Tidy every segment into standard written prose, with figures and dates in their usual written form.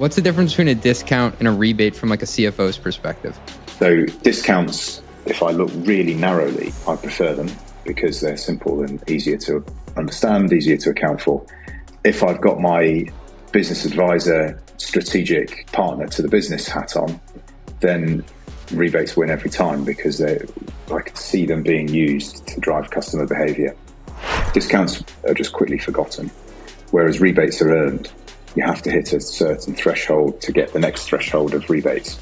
What's the difference between a discount and a rebate from like a CFO's perspective? So discounts, if I look really narrowly, I prefer them because they're simple and easier to understand, easier to account for. If I've got my business advisor, strategic partner to the business hat on, then rebates win every time because I can see them being used to drive customer behavior. Discounts are just quickly forgotten, whereas rebates are earned. You have to hit a certain threshold to get the next threshold of rebates.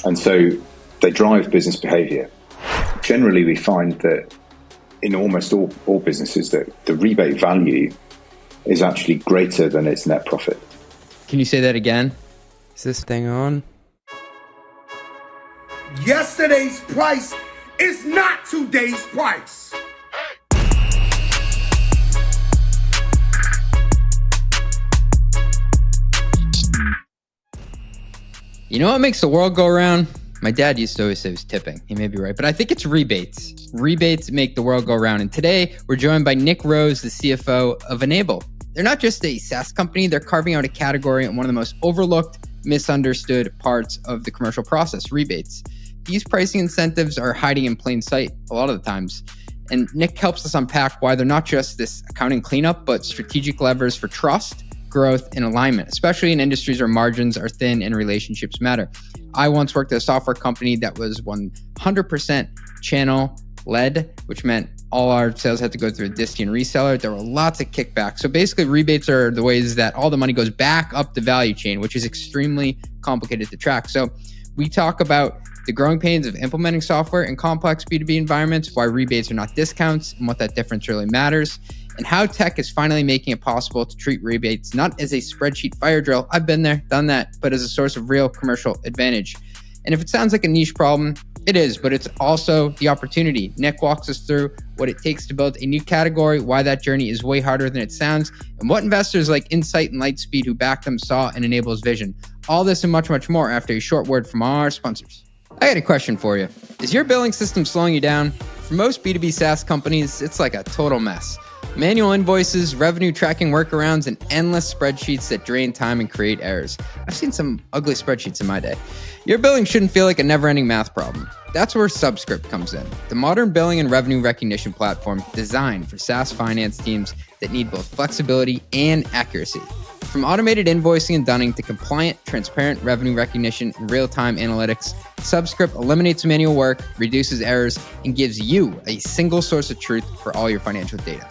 And so they drive business behavior. Generally, we find that in almost all businesses that the rebate value is actually greater than its net profit. Can you say that again? Is this thing on? Yesterday's price is not today's price. You know what makes the world go around? My dad used to always say it was tipping. He may be right, but I think it's rebates. Rebates make the world go around. And today we're joined by Nick Rose, the CFO of Enable. They're not just a SaaS company, they're carving out a category in one of the most overlooked, misunderstood parts of the commercial process, rebates. These pricing incentives are hiding in plain sight a lot of the times. And Nick helps us unpack why they're not just this accounting cleanup, but strategic levers for trust, growth, and alignment, especially in industries where margins are thin and relationships matter. I once worked at a software company that was 100% channel-led, which meant all our sales had to go through a distie and reseller. There were lots of kickbacks. So basically, rebates are the ways that all the money goes back up the value chain, which is extremely complicated to track. So we talk about the growing pains of implementing software in complex B2B environments, why rebates are not discounts, and what that difference really matters, and how tech is finally making it possible to treat rebates not as a spreadsheet fire drill, I've been there, done that, but as a source of real commercial advantage. And if it sounds like a niche problem, it is, but it's also the opportunity. Nick walks us through what it takes to build a new category, why that journey is way harder than it sounds, and what investors like Insight and Lightspeed who backed them saw in Enable's vision. All this and much, much more after a short word from our sponsors. I got a question for you. Is your billing system slowing you down? For most B2B SaaS companies, it's like a total mess. Manual invoices, revenue tracking workarounds, and endless spreadsheets that drain time and create errors. I've seen some ugly spreadsheets in my day. Your billing shouldn't feel like a never-ending math problem. That's where Subscript comes in, the modern billing and revenue recognition platform designed for SaaS finance teams that need both flexibility and accuracy. From automated invoicing and dunning to compliant, transparent revenue recognition and real-time analytics, Subscript eliminates manual work, reduces errors, and gives you a single source of truth for all your financial data.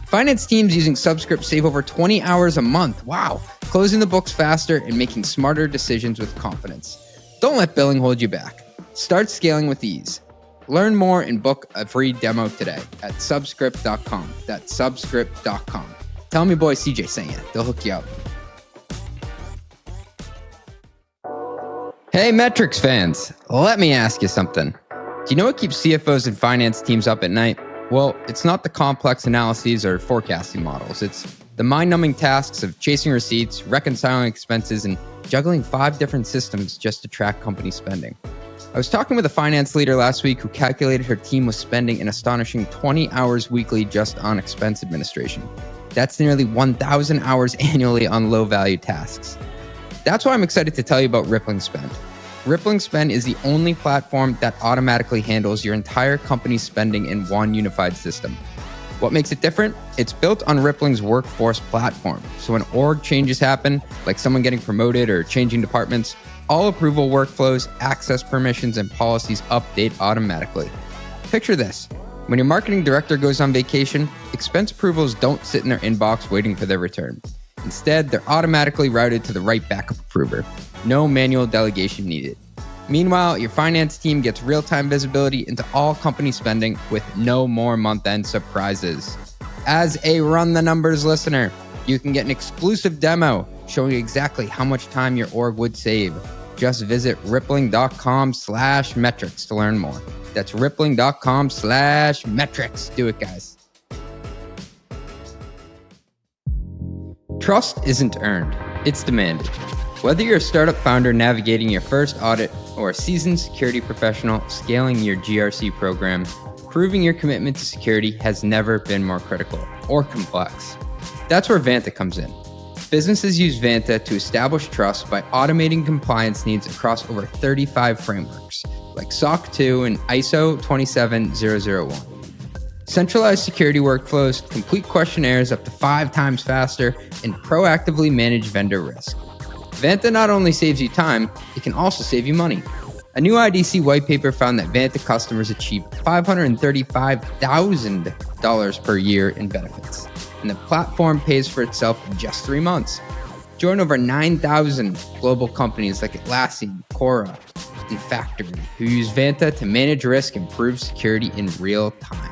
Finance teams using Subscript save over 20 hours a month. Wow. Closing the books faster and making smarter decisions with confidence. Don't let billing hold you back. Start scaling with ease. Learn more and book a free demo today at subscript.com. That's subscript.com. Tell me boy CJ sent you. They'll hook you up. Hey, metrics fans. Let me ask you something. Do you know what keeps CFOs and finance teams up at night? Well, it's not the complex analyses or forecasting models. It's the mind-numbing tasks of chasing receipts, reconciling expenses, and juggling 5 different systems just to track company spending. I was talking with a finance leader last week who calculated her team was spending an astonishing 20 hours weekly just on expense administration. That's nearly 1,000 hours annually on low-value tasks. That's why I'm excited to tell you about Rippling Spend. Rippling Spend is the only platform that automatically handles your entire company's spending in one unified system. What makes it different? It's built on Rippling's workforce platform. So when org changes happen, like someone getting promoted or changing departments, all approval workflows, access permissions, and policies update automatically. Picture this. When your marketing director goes on vacation, expense approvals don't sit in their inbox waiting for their return. Instead, they're automatically routed to the right backup approver. No manual delegation needed. Meanwhile, your finance team gets real-time visibility into all company spending with no more month-end surprises. As a Run the Numbers listener, you can get an exclusive demo showing exactly how much time your org would save. Just visit rippling.com/metrics to learn more. That's rippling.com/metrics. Do it, guys. Trust isn't earned, it's demanded. Whether you're a startup founder navigating your first audit or a seasoned security professional scaling your GRC program, proving your commitment to security has never been more critical or complex. That's where Vanta comes in. Businesses use Vanta to establish trust by automating compliance needs across over 35 frameworks, like SOC 2 and ISO 27001. Centralized security workflows, complete questionnaires up to 5 times faster, and proactively manage vendor risk. Vanta not only saves you time, it can also save you money. A new IDC white paper found that Vanta customers achieve $535,000 per year in benefits, and the platform pays for itself in just 3 months. Join over 9,000 global companies like Atlassian, Cora, and Factory, who use Vanta to manage risk and improve security in real time.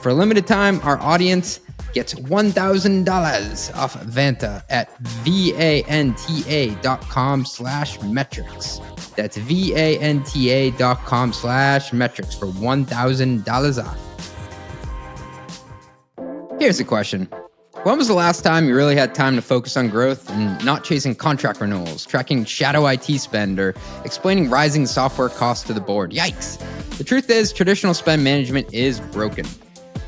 For a limited time, our audience gets $1,000 off Vanta at vanta.com/metrics. That's vanta.com/metrics for $1,000 off. Here's a question. When was the last time you really had time to focus on growth and not chasing contract renewals, tracking shadow IT spend, or explaining rising software costs to the board? Yikes. The truth is, traditional spend management is broken.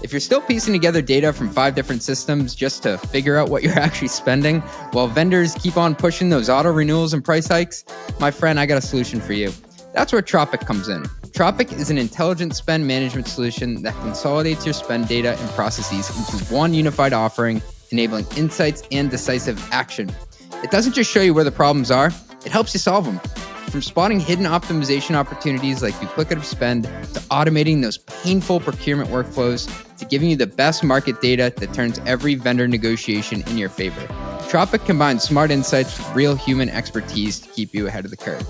If you're still piecing together data from 5 different systems just to figure out what you're actually spending, while vendors keep on pushing those auto renewals and price hikes, my friend, I got a solution for you. That's where Tropic comes in. Tropic is an intelligent spend management solution that consolidates your spend data and processes into one unified offering, enabling insights and decisive action. It doesn't just show you where the problems are, it helps you solve them. From spotting hidden optimization opportunities like duplicative spend, to automating those painful procurement workflows, to giving you the best market data that turns every vendor negotiation in your favor. Tropic combines smart insights with real human expertise to keep you ahead of the curve.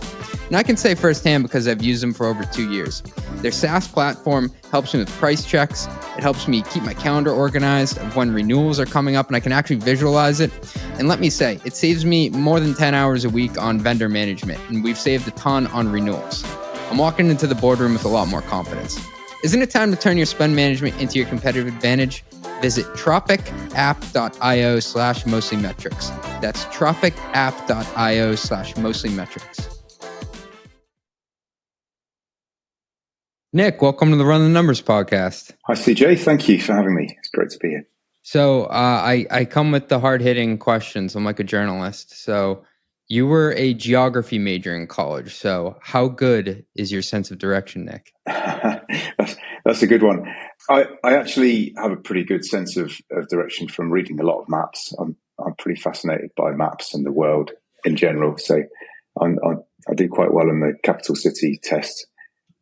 And I can say firsthand because I've used them for over 2 years. Their SaaS platform helps me with price checks. It helps me keep my calendar organized of when renewals are coming up and I can actually visualize it. And let me say, it saves me more than 10 hours a week on vendor management, and we've saved a ton on renewals. I'm walking into the boardroom with a lot more confidence. Isn't it time to turn your spend management into your competitive advantage? Visit tropicapp.io/mostlymetrics. That's tropicapp.io/mostlymetrics. Nick, welcome to the Run the Numbers podcast. Hi, CJ. Thank you for having me. It's great to be here. So I come with the hard-hitting questions. I'm like a journalist. So you were a geography major in college. So how good is your sense of direction, Nick? That's a good one. I actually have a pretty good sense of direction from reading a lot of maps. I'm pretty fascinated by maps and the world in general. So I do quite well in the capital city test.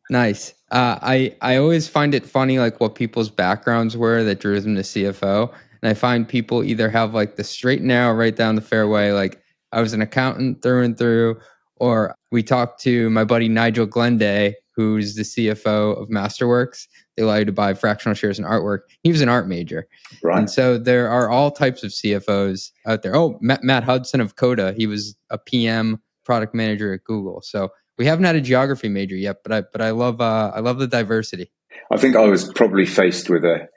Nice. I always find it funny, like what people's backgrounds were that drew them to CFO. And I find people either have like the straight and narrow right down the fairway, like I was an accountant through and through, or we talked to my buddy Nigel Glenday, who's the CFO of Masterworks. They allow you to buy fractional shares in artwork. He was an art major. Right. And so there are all types of CFOs out there. Oh, Matt Hudson of Coda. He was a PM product manager at Google. So we haven't had a geography major yet, but I love the diversity. I think I was probably faced with a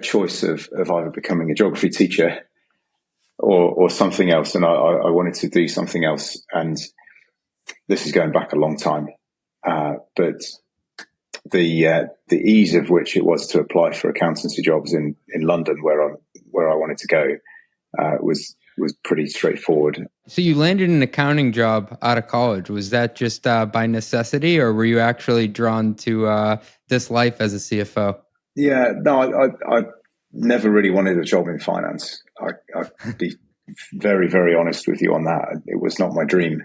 choice of either becoming a geography teacher or something else, and I wanted to do something else. And this is going back a long time, but the ease of which it was to apply for accountancy jobs in London, where I wanted to go, was pretty straightforward. So you landed an accounting job out of college. Was that just by necessity, or were you actually drawn to this life as a CFO? Yeah, no, I never really wanted a job in finance. I'd be very, very honest with you on that. It was not my dream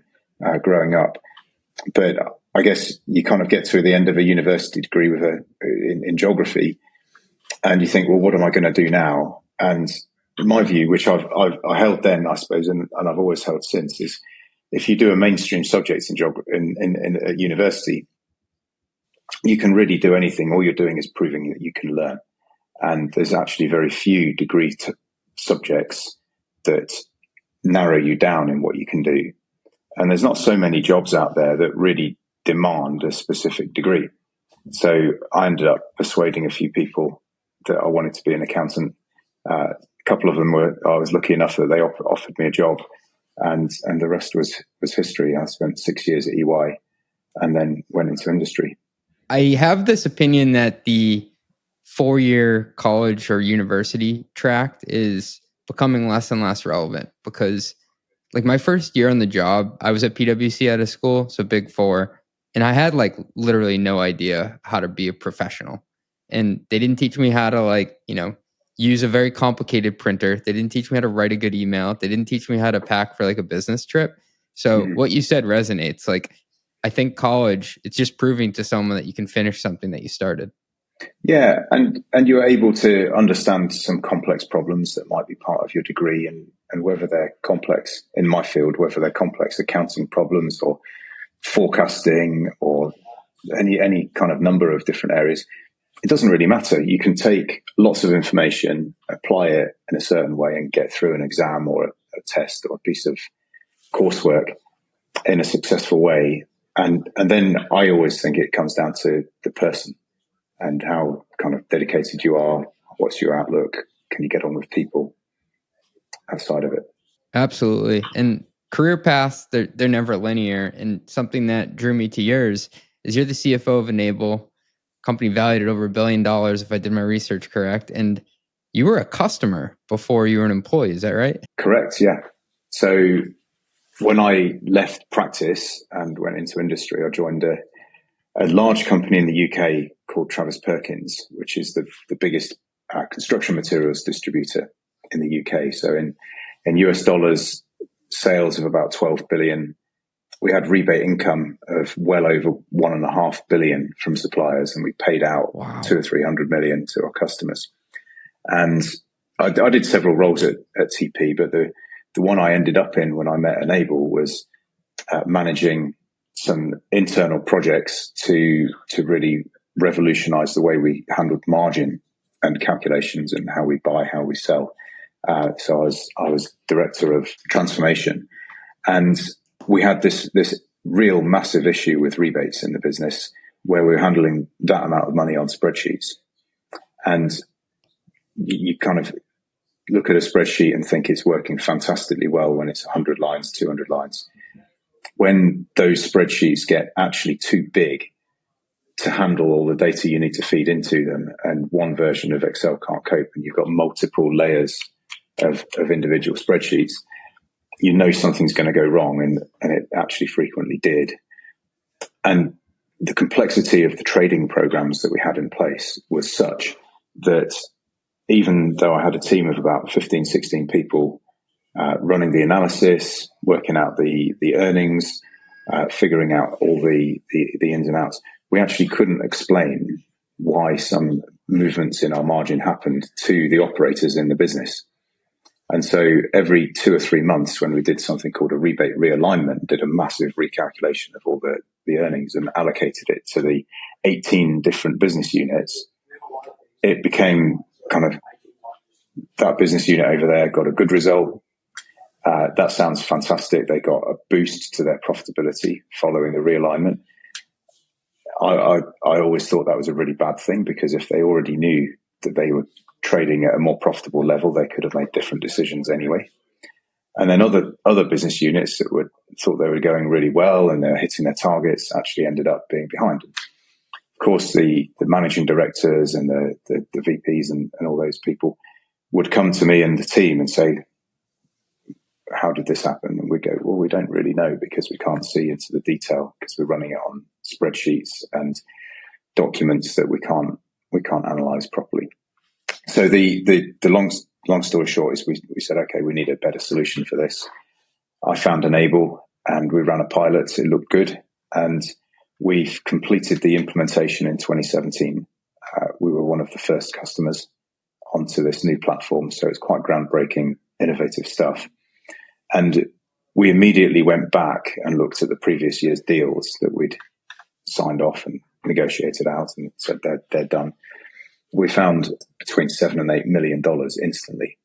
growing up. But I guess you kind of get to the end of a university degree with in geography, and you think, well, what am I going to do now? And my view, which I held then, I suppose, and I've always held since, is if you do a mainstream subject in geography in a university, you can really do anything. All you're doing is proving that you can learn. And there's actually very few degree subjects that narrow you down in what you can do. And there's not so many jobs out there that really demand a specific degree. So I ended up persuading a few people that I wanted to be an accountant. A couple of them I was lucky enough that they offered me a job, and the rest was history. I spent 6 years at EY and then went into industry. I have this opinion that the 4-year college or university track is becoming less and less relevant because Like my first year on the job, I was at PwC out of school, so Big Four, and I had like literally no idea how to be a professional. And they didn't teach me how to like, use a very complicated printer. They didn't teach me how to write a good email. They didn't teach me how to pack for like a business trip. So what you said resonates. Like I think college, it's just proving to someone that you can finish something that you started. Yeah, and you're able to understand some complex problems that might be part of your degree, and whether they're complex in my field, whether they're complex accounting problems or forecasting or any kind of number of different areas, it doesn't really matter. You can take lots of information, apply it in a certain way, and get through an exam or a test or a piece of coursework in a successful way. And then I always think it comes down to the person and how kind of dedicated you are. What's your outlook? Can you get on with people outside of it? Absolutely. And career paths, they're never linear. And something that drew me to yours is you're the CFO of Enable, company valued at over $1 billion, if I did my research correct. And you were a customer before you were an employee. Is that right? Correct. Yeah. So when I left practice and went into industry, I joined a large company in the UK called Travis Perkins, which is the biggest construction materials distributor in the UK. So in US dollars, sales of about 12 billion. We had rebate income of well over 1.5 billion from suppliers, and we paid out 200 or 300 million to our customers. And I did several roles at TP, but the one I ended up in when I met Enable was managing some internal projects to really revolutionize the way we handled margin and calculations and how we buy, how we sell. So I was director of transformation, and we had this real massive issue with rebates in the business where we were handling that amount of money on spreadsheets. And you kind of look at a spreadsheet and think it's working fantastically well when it's 100 lines, 200 lines. When those spreadsheets get actually too big to handle all the data you need to feed into them, and one version of Excel can't cope, and you've got multiple layers of individual spreadsheets, you know something's going to go wrong, and it actually frequently did. And the complexity of the trading programs that we had in place was such that even though I had a team of about 15, 16 people running the analysis, working out the earnings, figuring out all the ins and outs, we actually couldn't explain why some movements in our margin happened to the operators in the business. And so every 2 or 3 months, when we did something called a rebate realignment, did a massive recalculation of all the earnings and allocated it to the 18 different business units, it became kind of that business unit over there got a good result. That sounds fantastic. They got a boost to their profitability following the realignment. I always thought that was a really bad thing, because if they already knew that they were trading at a more profitable level, they could have made different decisions anyway. And then other business units that thought they were going really well and they're hitting their targets actually ended up being behind. Of course, the managing directors and the VPs and all those people would come to me and the team and say, how did this happen? And we go, well, we don't really know, because we can't see into the detail, because we're running it on spreadsheets and documents that we can't analyze properly. So the long story short is we said, okay, we need a better solution for this. I found Enable and we ran a pilot. It looked good, and we've completed the implementation in 2017. We were one of the first customers onto this new platform, so it's quite groundbreaking, innovative stuff. And we immediately went back and looked at the previous year's deals that we'd signed off and negotiated out and said they're done. We found between $7 and $8 million instantly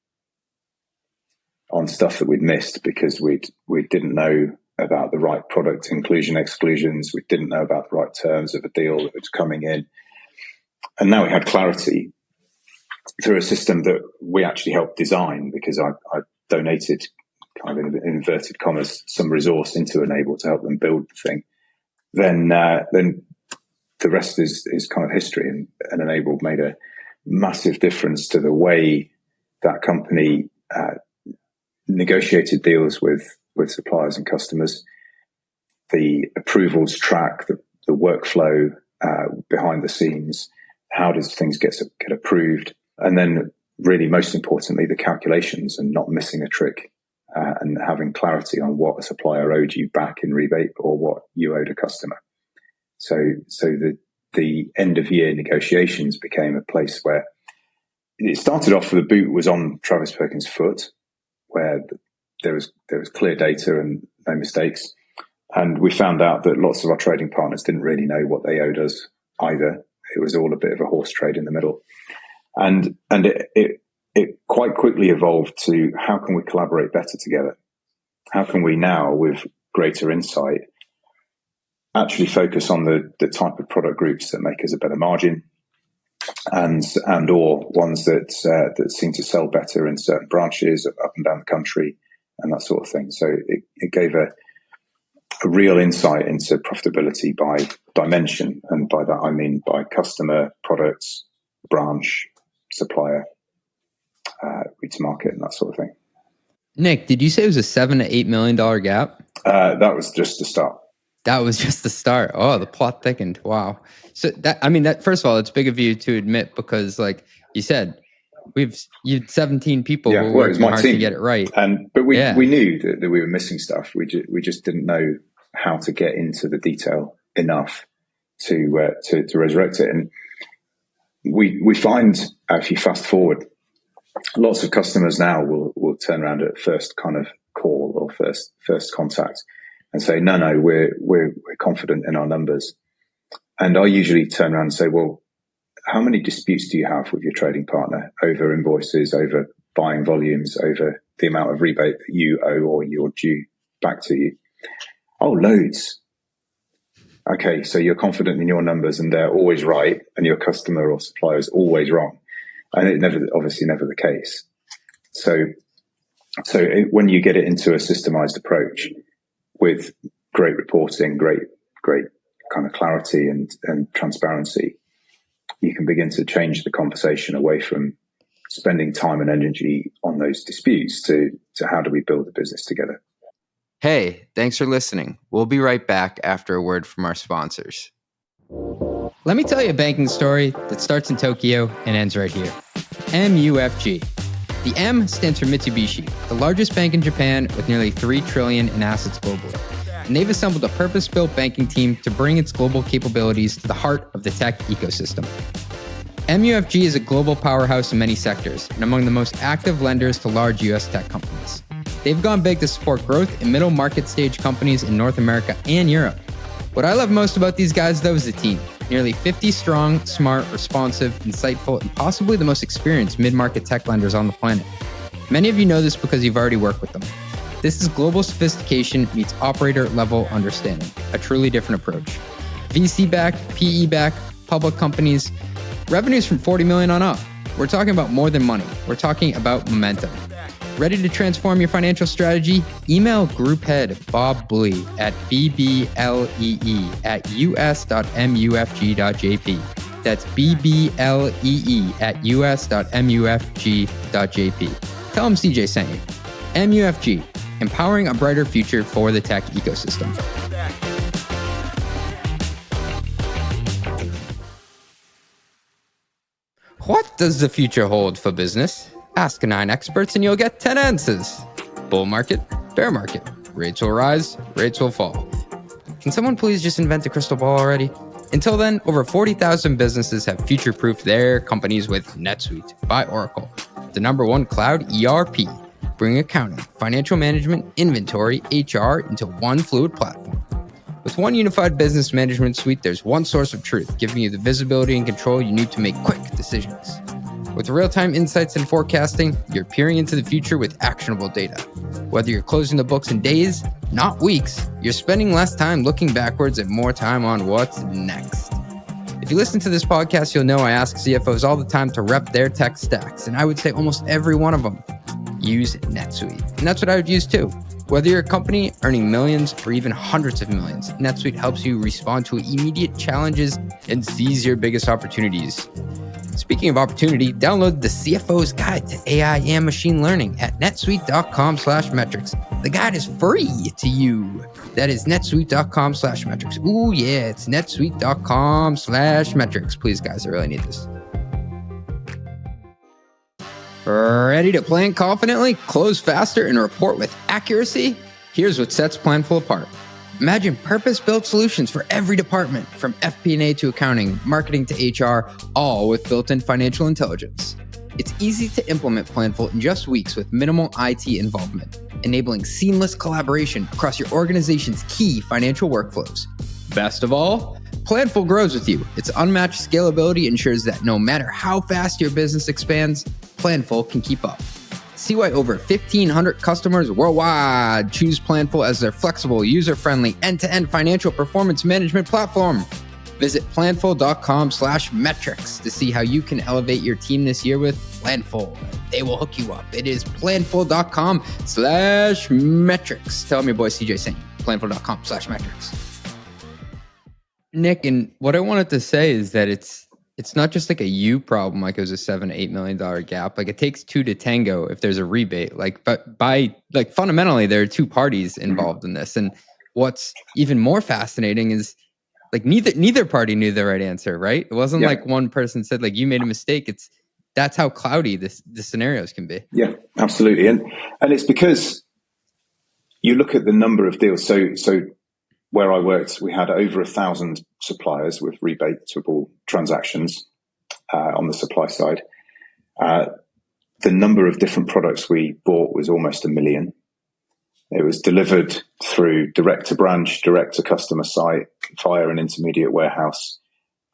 on stuff that we'd missed because we didn't know about the right product inclusion exclusions. We didn't know about the right terms of a deal that was coming in. And now we had clarity through a system that we actually helped design, because I donated, kind of in inverted commas, some resource into Enable to help them build the thing. Then the rest is kind of history, and Enable made a massive difference to the way that company negotiated deals with with suppliers and customers. The approvals track, the workflow behind the scenes. How does things get approved? And then really most importantly, the calculations and not missing a trick and having clarity on what a supplier owed you back in rebate or what you owed a customer. So the end of year negotiations became a place where it started off with the boot was on Travis Perkins' foot, where there was clear data and no mistakes. And we found out that lots of our trading partners didn't really know what they owed us either. It was all a bit of a horse trade in the middle. And it quite quickly evolved to how can we collaborate better together? How can we now, with greater insight, actually focus on the type of product groups that make us a better margin and or ones that seem to sell better in certain branches up and down the country and that sort of thing. So it gave a real insight into profitability by dimension. And by that, I mean by customer, products, branch, supplier, route to market, and that sort of thing. Nick, did you say it was a $7 to $8 million gap? That was just the start. That was just the start. Oh, the plot thickened. Wow. So that first of all, it's big of you to admit because, like you said, you 17 people who worked hard to get it right. But we knew that we were missing stuff. We just didn't know how to get into the detail enough to resurrect it. And we find, if you fast forward, lots of customers now will turn around at first kind of call or first contact and say, no, we're confident in our numbers. And I usually turn around and say, well, how many disputes do you have with your trading partner over invoices, over buying volumes, over the amount of rebate that you owe or you're due back to you? Oh, loads. Okay, so you're confident in your numbers and they're always right, and your customer or supplier is always wrong. And it's obviously never the case. So when you get it into a systemized approach with great reporting, great kind of clarity and transparency, you can begin to change the conversation away from spending time and energy on those disputes to how do we build a business together. Hey, thanks for listening. We'll be right back after a word from our sponsors. Let me tell you a banking story that starts in Tokyo and ends right here. MUFG. The M stands for Mitsubishi, the largest bank in Japan with nearly $3 trillion in assets globally. And they've assembled a purpose-built banking team to bring its global capabilities to the heart of the tech ecosystem. MUFG is a global powerhouse in many sectors and among the most active lenders to large U.S. tech companies. They've gone big to support growth in middle market stage companies in North America and Europe. What I love most about these guys, though, is the team. Nearly 50 strong, smart, responsive, insightful, and possibly the most experienced mid-market tech lenders on the planet. Many of you know this because you've already worked with them. This is global sophistication meets operator-level understanding, a truly different approach. VC-backed, PE-backed, public companies, revenues from $40 million on up. We're talking about more than money. We're talking about momentum. Ready to transform your financial strategy? Email group head Bob Blee at bblee@us.mufg.jp. That's bblee@us.mufg.jp. Tell him CJ sent you. MUFG, empowering a brighter future for the tech ecosystem. What does the future hold for business? Ask 9 experts and you'll get 10 answers. Bull market, bear market. Rates will rise, rates will fall. Can someone please just invent a crystal ball already? Until then, over 40,000 businesses have future-proofed their companies with NetSuite by Oracle, the #1 cloud ERP, bringing accounting, financial management, inventory, HR into one fluid platform. With one unified business management suite, there's one source of truth, giving you the visibility and control you need to make quick decisions. With real-time insights and forecasting, you're peering into the future with actionable data. Whether you're closing the books in days, not weeks, you're spending less time looking backwards and more time on what's next. If you listen to this podcast, you'll know I ask CFOs all the time to rep their tech stacks, and I would say almost every one of them use NetSuite. And that's what I would use too. Whether you're a company earning millions or even hundreds of millions, NetSuite helps you respond to immediate challenges and seize your biggest opportunities. Speaking of opportunity, download the CFO's Guide to AI and Machine Learning at netsuite.com/metrics The guide is free to you. That is netsuite.com/metrics. Ooh, yeah, it's netsuite.com/metrics. Please, guys, I really need this. Ready to plan confidently, close faster, and report with accuracy? Here's what sets Planful apart. Imagine purpose-built solutions for every department, from FP&A to accounting, marketing to HR, all with built-in financial intelligence. It's easy to implement Planful in just weeks with minimal IT involvement, enabling seamless collaboration across your organization's key financial workflows. Best of all, Planful grows with you. Its unmatched scalability ensures that no matter how fast your business expands, Planful can keep up. See why over 1,500 customers worldwide choose Planful as their flexible, user-friendly, end-to-end financial performance management platform. Visit planful.com/metrics to see how you can elevate your team this year with Planful. They will hook you up. It is planful.com/metrics. Tell me your boy CJ sent you. Planful.com/metrics. Nick, and what I wanted to say is that it's not just like a you problem, like it was a $7 to $8 million gap. Like it takes two to tango if there's a rebate. But fundamentally, there are two parties involved in this. And what's even more fascinating is like neither party knew the right answer, right? It wasn't like one person said like you made a mistake. That's how cloudy the scenarios can be. Yeah, absolutely. And it's because you look at the number of deals. So where I worked, we had over 1,000 suppliers with rebatable transactions on the supply side. The number of different products we bought was almost 1 million. It was delivered through direct to branch, direct to customer site, via an intermediate warehouse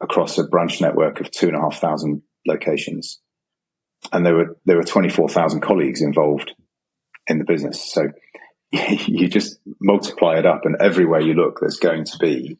across a branch network of 2,500 locations. And there were 24,000 colleagues involved in the business. So you just multiply it up, and everywhere you look, there's going to be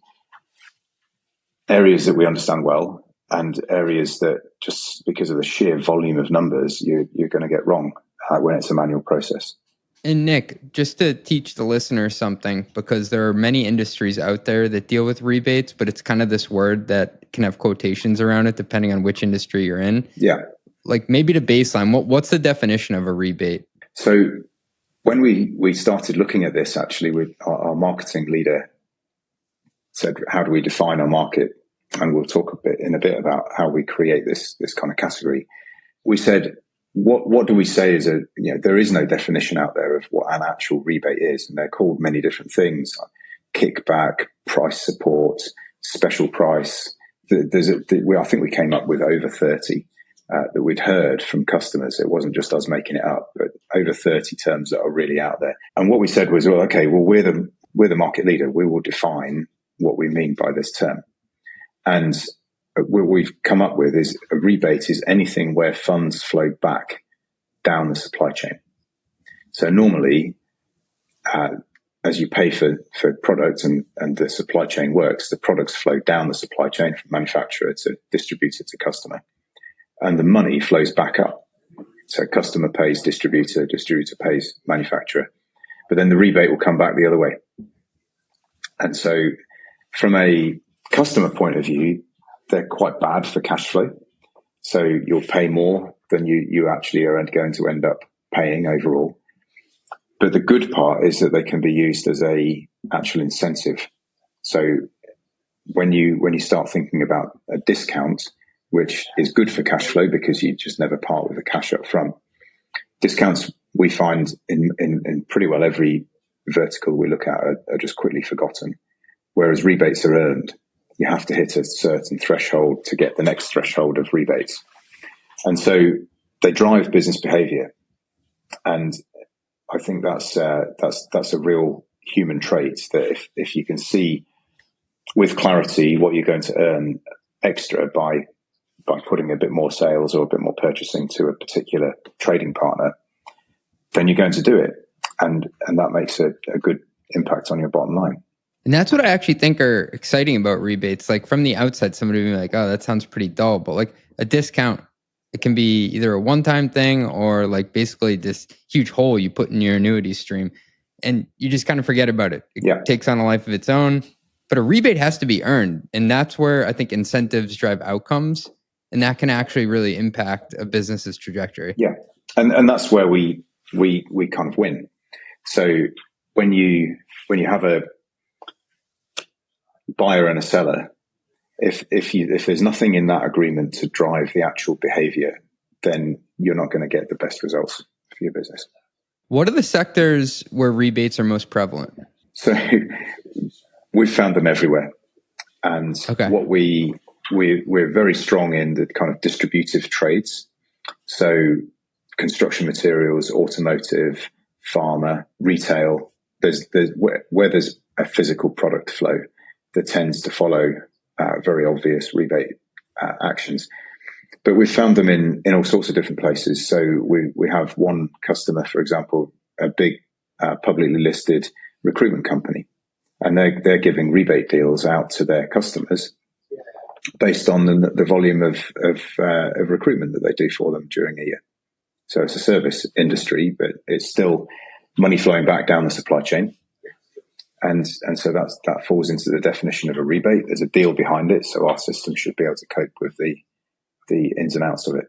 areas that we understand well and areas that just because of the sheer volume of numbers, you're going to get wrong when it's a manual process. And Nick, just to teach the listener something, because there are many industries out there that deal with rebates, but it's kind of this word that can have quotations around it depending on which industry you're in. Yeah. Like maybe to baseline, what's the definition of a rebate? So when we started looking at this, actually, with our marketing leader said, how do we define our market? And we'll talk in a bit about how we create this kind of category. We said, what do we say is there is no definition out there of what an actual rebate is. And they're called many different things, like kickback, price support, special price. I think we came up with over 30 that we'd heard from customers. It wasn't just us making it up, but over 30 terms that are really out there. And what we said was, we're the market leader. We will define what we mean by this term. And what we've come up with is a rebate is anything where funds flow back down the supply chain. So normally, as you pay for products and the supply chain works, the products flow down the supply chain from manufacturer to distributor to customer. And the money flows back up. So customer pays distributor, distributor pays manufacturer. But then the rebate will come back the other way. And so from a customer point of view, they're quite bad for cash flow. So you'll pay more than you actually are going to end up paying overall. But the good part is that they can be used as a actual incentive. So when you start thinking about a discount, which is good for cash flow because you just never part with the cash up front. Discounts we find in pretty well every vertical we look at are just quickly forgotten, whereas rebates are earned. You have to hit a certain threshold to get the next threshold of rebates. And so they drive business behavior. And I think that's a real human trait, that if you can see with clarity what you're going to earn extra by putting a bit more sales or a bit more purchasing to a particular trading partner, then you're going to do it. And that makes a good impact on your bottom line. And that's what I actually think are exciting about rebates. Like from the outside, somebody would be like, oh, that sounds pretty dull. But like a discount, it can be either a one-time thing or like basically this huge hole you put in your annuity stream. And you just kind of forget about it. It takes on a life of its own. But a rebate has to be earned. And that's where I think incentives drive outcomes. And that can actually really impact a business's trajectory. Yeah. And that's where we kind of win. So when you have a buyer and a seller, if there's nothing in that agreement to drive the actual behavior, then you're not going to get the best results for your business. What are the sectors where rebates are most prevalent? So we've found them everywhere. And what we're very strong in the kind of distributive trades. So construction materials, automotive, pharma, retail. There's where there's a physical product flow that tends to follow very obvious rebate actions. But we've found them in all sorts of different places. So we have one customer, for example, a big publicly listed recruitment company, and they're giving rebate deals out to their customers based on the volume of recruitment that they do for them during a year. So it's a service industry, but it's still money flowing back down the supply chain. And so that falls into the definition of a rebate. There's a deal behind it, so our system should be able to cope with the ins and outs of it.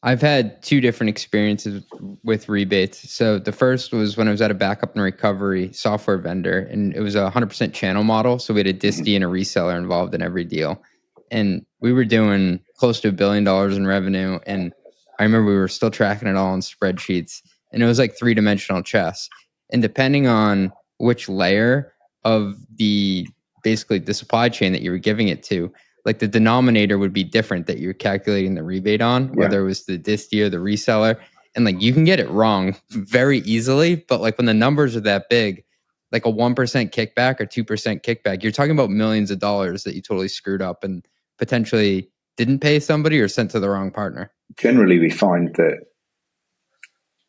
I've had two different experiences with rebates. So the first was when I was at a backup and recovery software vendor, and it was a 100% channel model. So we had a distie and a reseller involved in every deal. And we were doing close to $1 billion in revenue. And I remember we were still tracking it all in spreadsheets. And it was like 3-dimensional chess. And depending on which layer of basically the supply chain that you were giving it to, like the denominator would be different that you're calculating the rebate on, whether it was the distie or the reseller. And like you can get it wrong very easily, but like when the numbers are that big, like a 1% kickback or 2% kickback, you're talking about millions of dollars that you totally screwed up and potentially didn't pay somebody or sent to the wrong partner. Generally, we find that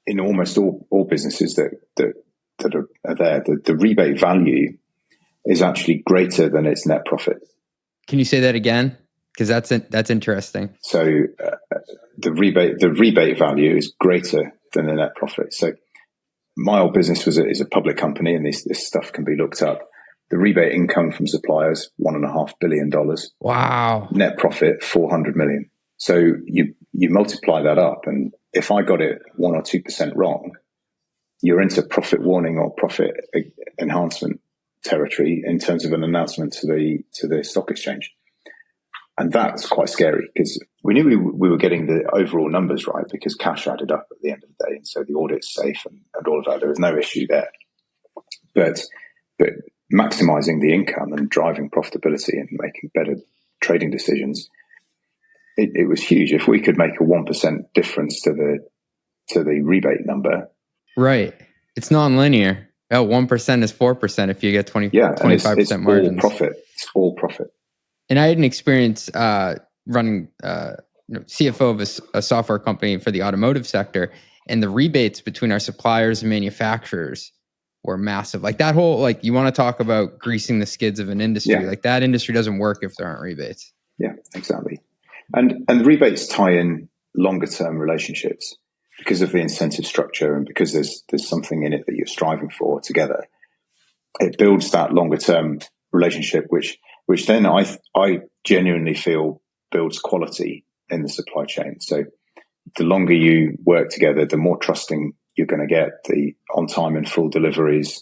in almost all businesses that are there, the rebate value is actually greater than its net profit. Can you say that again? Because that's interesting. So the rebate value is greater than the net profit. So my old business is a public company, and this stuff can be looked up. The rebate income from suppliers, $1.5 billion. Wow. Net profit, 400 million. So you multiply that up, and if I got it 1 or 2% wrong, you're into profit warning or profit enhancement territory in terms of an announcement to the stock exchange. And that's quite scary because we knew we were getting the overall numbers right because cash added up at the end of the day. And so the audit's safe and all of that. There was no issue there. But maximizing the income and driving profitability and making better trading decisions, it was huge. If we could make a 1% difference to the rebate number. Right. It's non-linear. 1% is 4% if you get 25% it's margins. All profit. It's all profit. And I had an experience running CFO of a software company for the automotive sector, and the rebates between our suppliers and manufacturers were massive. Like that whole, like you want to talk about greasing the skids of an industry, like that industry doesn't work if there aren't rebates. Yeah, exactly. And rebates tie in longer term relationships because of the incentive structure and because there's something in it that you're striving for together. It builds that longer term relationship, which then I genuinely feel builds quality in the supply chain. So the longer you work together, the more trusting you're going to get, the on time and full deliveries,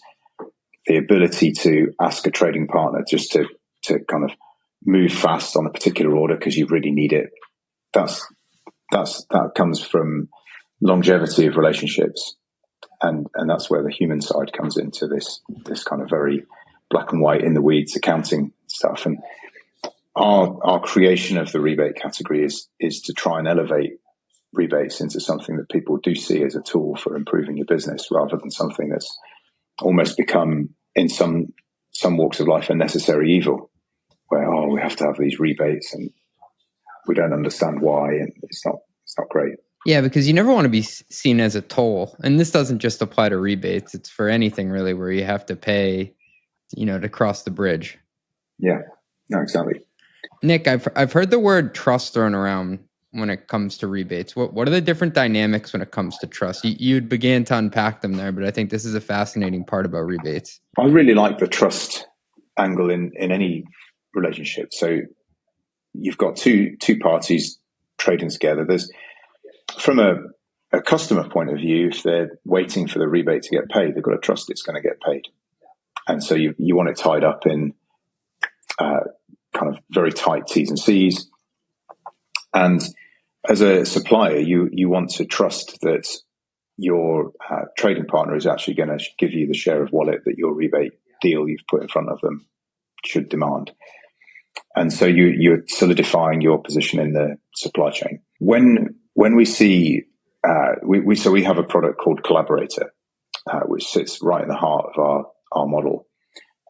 the ability to ask a trading partner just to kind of move fast on a particular order because you really need it. That comes from longevity of relationships. And that's where the human side comes into this kind of very black and white in the weeds accounting stuff. And our creation of the rebate category is to try and elevate rebates into something that people do see as a tool for improving your business rather than something that's almost become in some walks of life a necessary evil where, we have to have these rebates and we don't understand why. And it's not great. Yeah, because you never want to be seen as a toll. And this doesn't just apply to rebates. It's for anything really where you have to pay, to cross the bridge. Yeah, no, exactly. Nick, I've heard the word trust thrown around when it comes to rebates. What are the different dynamics when it comes to trust? You began to unpack them there, but I think this is a fascinating part about rebates. I really like the trust angle in any relationship. So you've got two parties trading together. There's from a a customer point of view, if they're waiting for the rebate to get paid, they've got to trust it's going to get paid. And so you want it tied up in kind of very tight T's and C's. And as a supplier, you want to trust that your trading partner is actually going to give you the share of wallet that your rebate deal you've put in front of them should demand. And so you're solidifying your position in the supply chain. When we see, we have a product called Collaborator, which sits right in the heart of our model.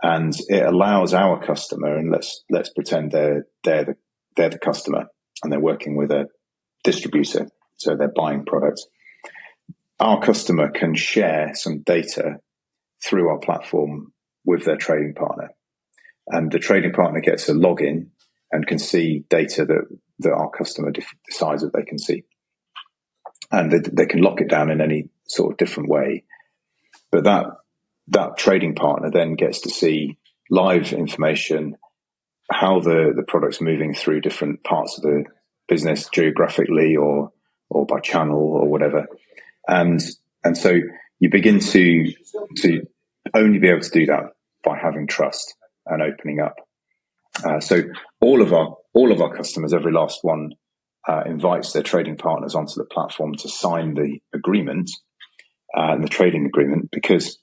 And it allows our customer, and let's pretend they're the customer and they're working with a distributor, so they're buying products. Our customer can share some data through our platform with their trading partner, and the trading partner gets a login and can see data that our customer decides that they can see, and they can lock it down in any sort of different way. But that trading partner then gets to see live information, how the product's moving through different parts of the business geographically or by channel or whatever. And so you begin to only be able to do that by having trust and opening up. So all of our customers, every last one, invites their trading partners onto the platform to sign the agreement and the trading agreement, because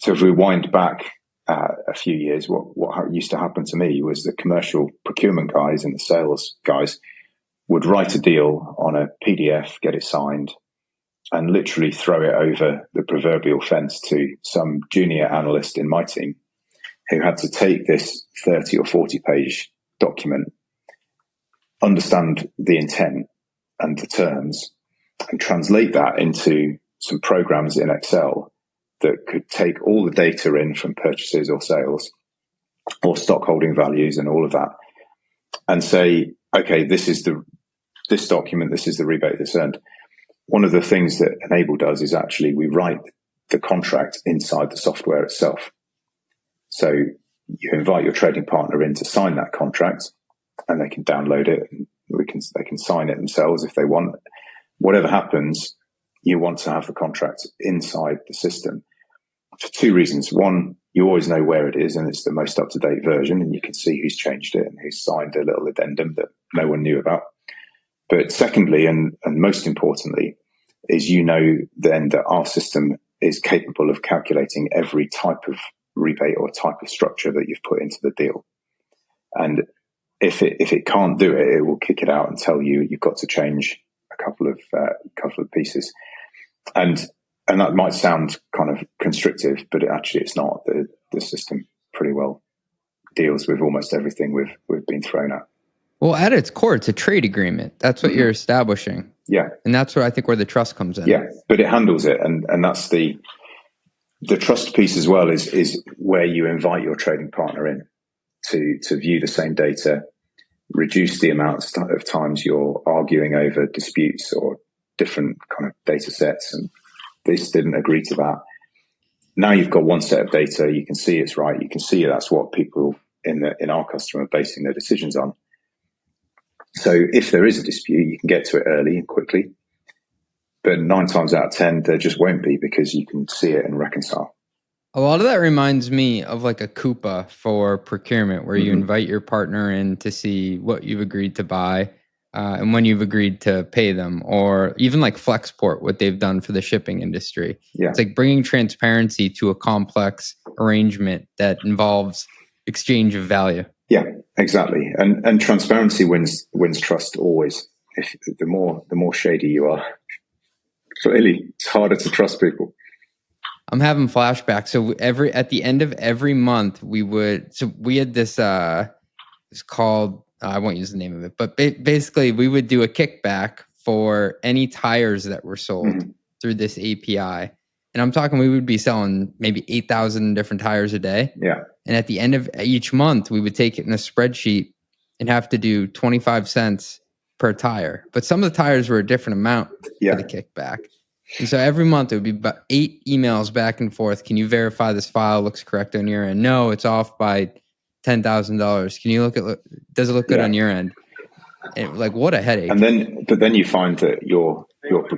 so if we wind back a few years, what used to happen to me was the commercial procurement guys and the sales guys would write a deal on a PDF, get it signed, and literally throw it over the proverbial fence to some junior analyst in my team who had to take this 30 or 40 page document, understand the intent and the terms, and translate that into some programs in Excel that could take all the data in from purchases or sales or stock holding values and all of that, and say, okay, this document, this is the rebate that's earned. One of the things that Enable does is actually we write the contract inside the software itself. So you invite your trading partner in to sign that contract, and they can download it, and they can sign it themselves if they want. Whatever happens, you want to have the contract inside the system for two reasons. One, you always know where it is, and it's the most up-to-date version, and you can see who's changed it and who's signed a little addendum that no one knew about. But secondly, and most importantly, is you know then that our system is capable of calculating every type of rebate or type of structure that you've put into the deal. And if it can't do it, it will kick it out and tell you you've got to change a couple of pieces. And that might sound kind of constrictive, but it's not. The system pretty well deals with almost everything we've been thrown at. Well, at its core, it's a trade agreement. That's what you're establishing. Yeah. And that's where I think where the trust comes in. Yeah, but it handles it. And that's the trust piece as well is where you invite your trading partner in to view the same data, reduce the amount of times you're arguing over disputes or different kind of data sets, and this didn't agree to that. Now you've got one set of data, you can see it's right, you can see that's what people in our customer are basing their decisions on. So if there is a dispute, you can get to it early and quickly. But 9 times out of 10, there just won't be, because you can see it and reconcile. A lot of that reminds me of like a Coupa for procurement, where you invite your partner in to see what you've agreed to buy and when you've agreed to pay them, or even like Flexport, what they've done for the shipping industry. Yeah. It's like bringing transparency to a complex arrangement that involves exchange of value. Yeah, exactly. And transparency wins trust always. If the more shady you are, clearly it's harder to trust people. I'm having flashbacks. So at the end of every month, we had this, it's called, I won't use the name of it, but basically we would do a kickback for any tires that were sold through this API. And I'm talking, we would be selling maybe 8,000 different tires a day. Yeah. And at the end of each month, we would take it in a spreadsheet and have to do 25 cents per tire. But some of the tires were a different amount for the kickback. And so every month it would be about 8 emails back and forth. Can you verify this file looks correct on your end? No, it's off by $10,000. Can you does it look good on your end? And like, what a headache. But then you find that your your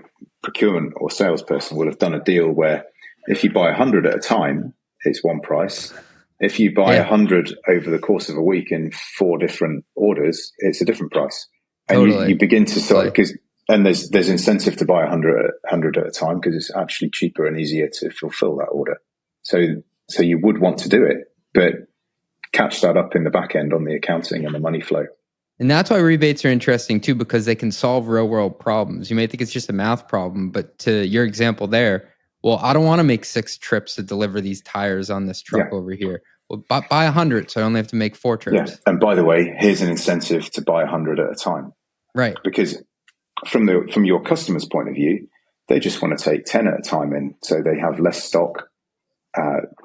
procurement or salesperson will have done a deal where if you buy 100 at a time, it's one price. If you buy 100 over the course of a week in 4 different orders, it's a different price. And you begin to sort of, and there's incentive to buy 100 at a time because it's actually cheaper and easier to fulfill that order. So you would want to do it, but catch that up in the back end on the accounting and the money flow. And that's why rebates are interesting too, because they can solve real world problems. You may think it's just a math problem, but to your example there, well, I don't want to make 6 trips to deliver these tires on this truck over here. Well, buy 100, so I only have to make 4 trips. Yeah. And by the way, here's an incentive to buy 100 at a time. Right. Because from your customer's point of view, they just want to take 10 at a time in, so they have less stock,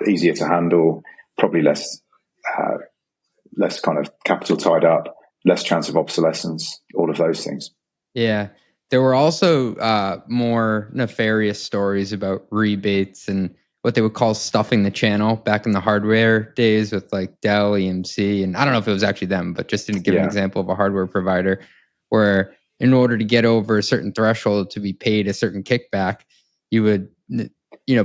easier to handle, probably less kind of capital tied up, less chance of obsolescence, all of those things. Yeah. There were also more nefarious stories about rebates and what they would call stuffing the channel back in the hardware days with like Dell, EMC, and I don't know if it was actually them, but just to give an example of a hardware provider where in order to get over a certain threshold to be paid a certain kickback, you would,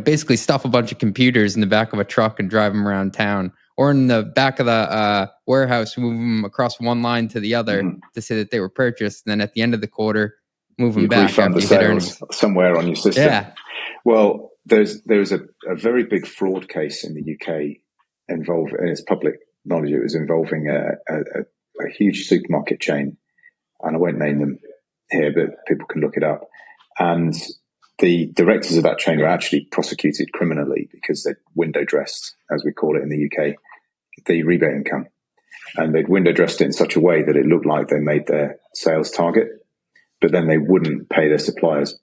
basically stuff a bunch of computers in the back of a truck and drive them around town, or in the back of the warehouse, move them across one line to the other to say that they were purchased. And then at the end of the quarter, move them back refund after the you hit sales earnings somewhere on your system. Yeah. Well, there's a very big fraud case in the UK involved, and it's public knowledge. It was involving a huge supermarket chain, and I won't name them here, but people can look it up. And the directors of that chain were actually prosecuted criminally because they'd window dressed, as we call it in the UK, the rebate income. And they'd window dressed it in such a way that it looked like they made their sales target, but then they wouldn't pay their suppliers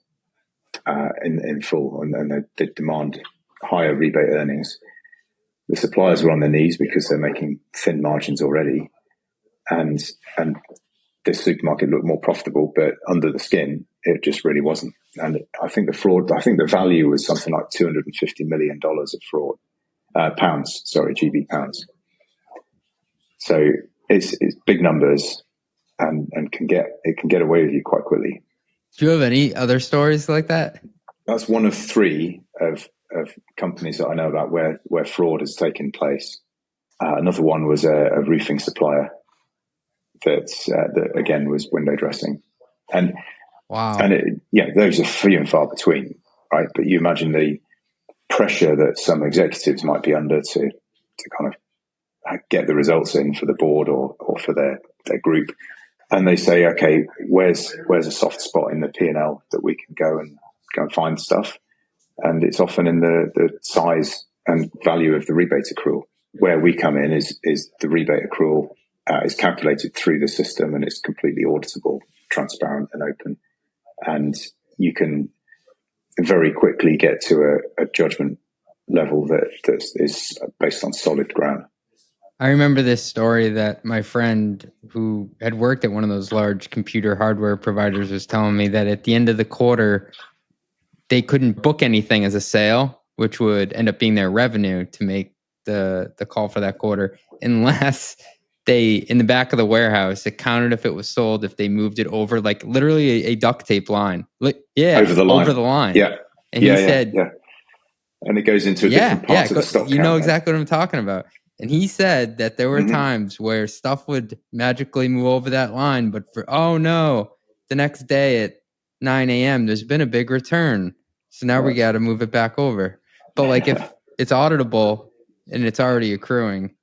in full, and they'd demand higher rebate earnings. The suppliers were on their knees because they're making thin margins already, and this supermarket looked more profitable, but under the skin, it just really wasn't. And I think the value was something like $250 million of fraud, pounds, GB pounds. So it's big numbers, and can get away with you quite quickly. Do you have any other stories like that? That's one of 3 of companies that I know about where fraud has taken place. Another one was a roofing supplier that again was window dressing, and wow, and those are few and far between, right? But you imagine the pressure that some executives might be under to kind of get the results in for the board or for their group, and they say, okay, where's a soft spot in the P&L that we can go and find stuff, and it's often in the size and value of the rebate accrual. Where we come in is the rebate accrual is calculated through the system, and it's completely auditable, transparent, and open. And you can very quickly get to a judgment level that is based on solid ground. I remember this story that my friend who had worked at one of those large computer hardware providers was telling me that at the end of the quarter, they couldn't book anything as a sale, which would end up being their revenue to make the call for that quarter, unless they, in the back of the warehouse, it counted if it was sold, if they moved it over, like literally a duct tape line. Over the line. Yeah. And he said, and it goes into a different part of the stock. You know exactly what I'm talking about. And he said that there were times where stuff would magically move over that line, but the next day at 9 a.m., there's been a big return. So now we got to move it back over. But like if it's auditable and it's already accruing,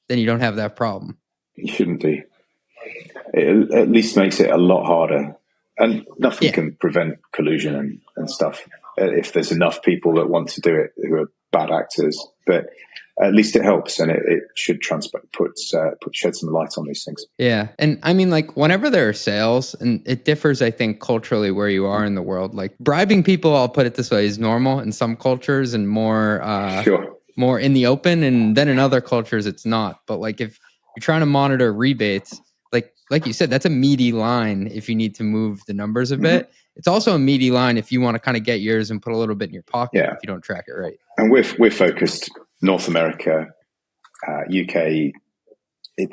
then you don't have that problem. You shouldn't do. It at least makes it a lot harder. And nothing can prevent collusion and stuff if there's enough people that want to do it who are bad actors. But at least it helps, and it should shed some light on these things. Yeah. And I mean, like, whenever there are sales, and it differs, I think, culturally where you are in the world, like bribing people, I'll put it this way, is normal in some cultures and more in the open. And then in other cultures, it's not. But like, if you're trying to monitor rebates, like you said, that's a meaty line if you need to move the numbers a bit. It's also a meaty line if you want to kind of get yours and put a little bit in your pocket if you don't track it right. And we're focused North America, UK,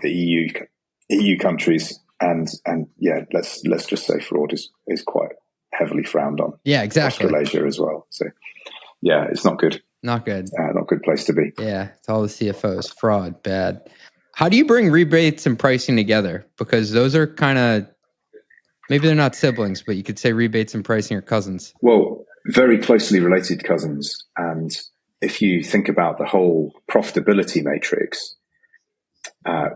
the EU countries, and let's just say fraud is quite heavily frowned on. Yeah, exactly. Australasia as well. So yeah, it's not good. Not good. Not a good place to be. Yeah, it's all the CFOs. Fraud, bad. How do you bring rebates and pricing together? Because those are kind of, maybe they're not siblings, but you could say rebates and pricing are cousins. Well, very closely related cousins. And if you think about the whole profitability matrix,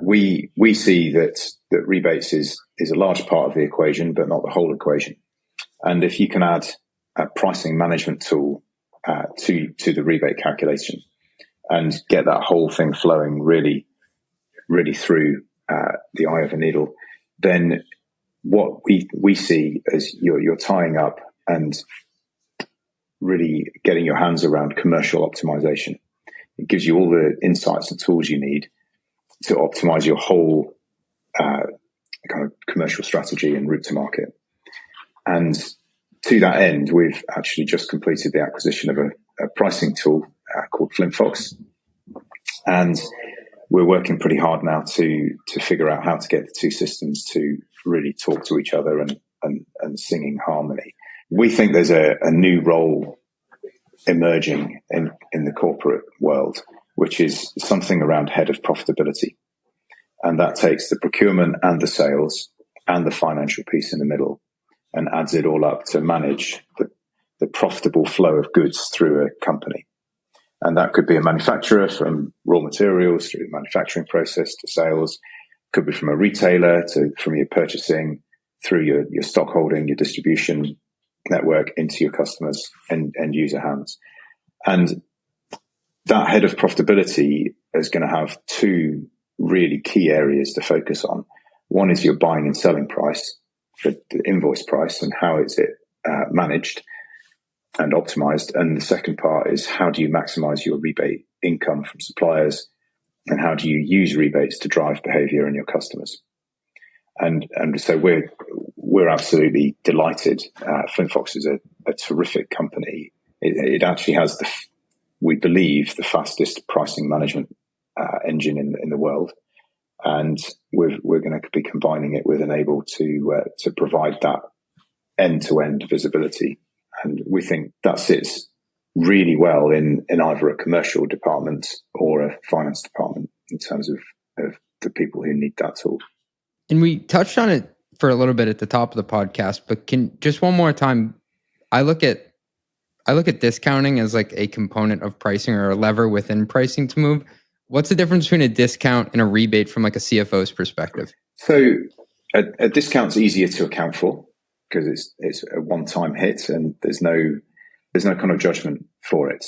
we see that rebates is a large part of the equation, but not the whole equation. And if you can add a pricing management tool to the rebate calculation and get that whole thing flowing really through the eye of a needle, then what we see is you're tying up and really getting your hands around commercial optimization. It gives you all the insights and tools you need to optimize your whole kind of commercial strategy and route to market. And to that end, we've actually just completed the acquisition of a pricing tool called Planful. And we're working pretty hard now to figure out how to get the two systems to really talk to each other and sing in harmony. We think there's a new role emerging in the corporate world, which is something around head of profitability. And that takes the procurement and the sales and the financial piece in the middle and adds it all up to manage the profitable flow of goods through a company. And that could be a manufacturer, from raw materials through the manufacturing process to sales. Could be from a retailer from your purchasing through your stock holding, your distribution network into your customers and user hands. And that head of profitability is going to have two really key areas to focus on. One is your buying and selling price, the invoice price, and how is it managed and optimized. And the second part is, how do you maximize your rebate income from suppliers, and how do you use rebates to drive behavior in your customers? And so we're absolutely delighted. Planful is a terrific company. It actually has we believe, the fastest pricing management engine in the world, and we're going to be combining it with Enable to provide that end-to-end visibility. And we think that sits really well in either a commercial department or a finance department in terms of the people who need that tool. And we touched on it for a little bit at the top of the podcast, but just one more time, I look at discounting as like a component of pricing or a lever within pricing to move. What's the difference between a discount and a rebate from like a CFO's perspective? So a discount's easier to account for because it's a one-time hit and there's no kind of judgment for it.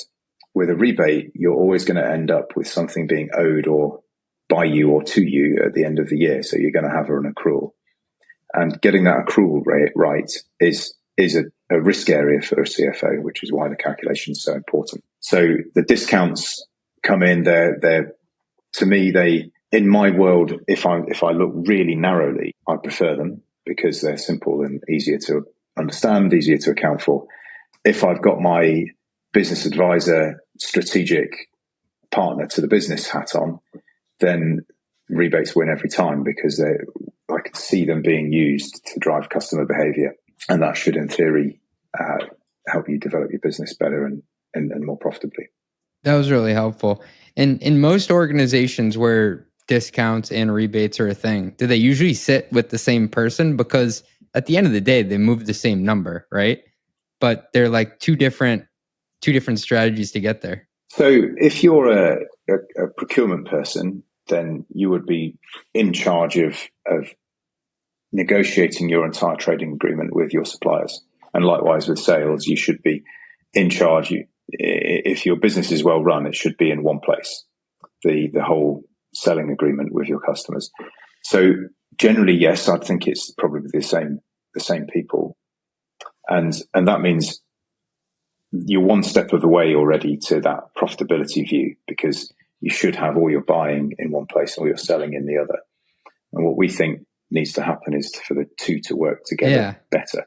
With a rebate, you're always going to end up with something being owed or by you or to you at the end of the year. So you're going to have an accrual. And getting that accrual rate right is a risk area for a CFO, which is why the calculation is so important. So the discounts come in, they're to me, in my world, if I look really narrowly, I prefer them because they're simple and easier to understand, easier to account for. If I've got my business advisor, strategic partner to the business hat on, then rebates win every time because I can see them being used to drive customer behavior. And that should, in theory, help you develop your business better and more profitably. That was really helpful. And in most organizations where discounts and rebates are a thing, do they usually sit with the same person? Because at the end of the day, they move the same number, right? But they're like two different strategies to get there. So if you're a procurement person, then you would be in charge of negotiating your entire trading agreement with your suppliers. And likewise with sales, you should be in charge. If your business is well run, it should be in one place, the whole selling agreement with your customers. So generally, yes, I think it's probably the same people. And that means you're one step of the way already to that profitability view, because you should have all your buying in one place and all your selling in the other. And what we think needs to happen is for the two to work together better.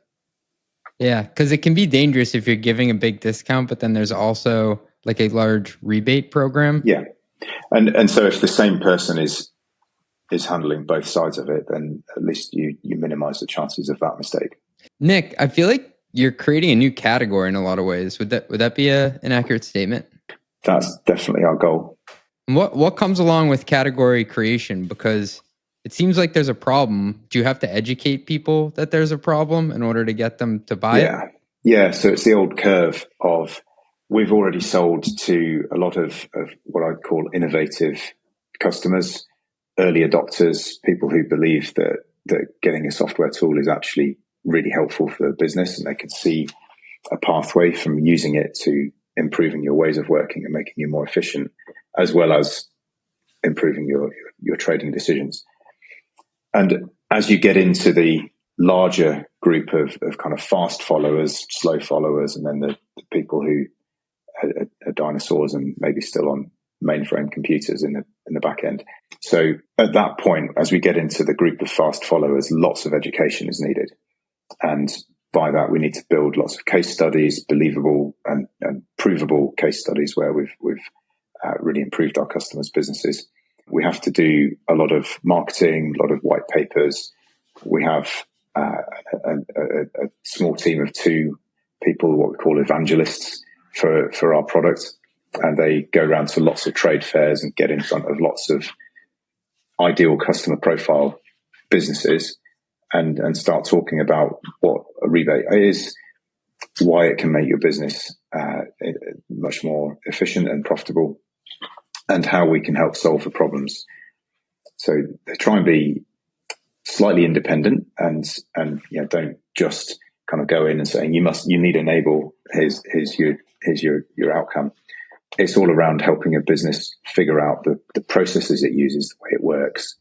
Yeah, because it can be dangerous if you're giving a big discount, but then there's also like a large rebate program. Yeah. And so if the same person is handling both sides of it, then at least you minimize the chances of that mistake. Nick, I feel like you're creating a new category in a lot of ways. Would that be an accurate statement? That's definitely our goal. And what comes along with category creation? Because it seems like there's a problem. Do you have to educate people that there's a problem in order to get them to buy it? Yeah. So it's the old curve of, we've already sold to a lot of what I'd call innovative customers, early adopters, people who believe that getting a software tool is actually really helpful for the business, and they can see a pathway from using it to improving your ways of working and making you more efficient, as well as improving your trading decisions. And as you get into the larger group of kind of fast followers, slow followers, and then the people who are dinosaurs and maybe still on mainframe computers in the back end. So at that point, as we get into the group of fast followers, lots of education is needed. And by that, we need to build lots of case studies, believable and provable case studies where we've really improved our customers' businesses. We have to do a lot of marketing, a lot of white papers. We have a small team of 2 people, what we call evangelists, for our product. And they go around to lots of trade fairs and get in front of lots of ideal customer profile businesses and start talking about what a rebate is, why it can make your business much more efficient and profitable, and how we can help solve the problems. So they try and be slightly independent and don't just kind of go in and saying you need enable, here's your outcome. It's all around helping a business figure out the processes it uses, the way it works,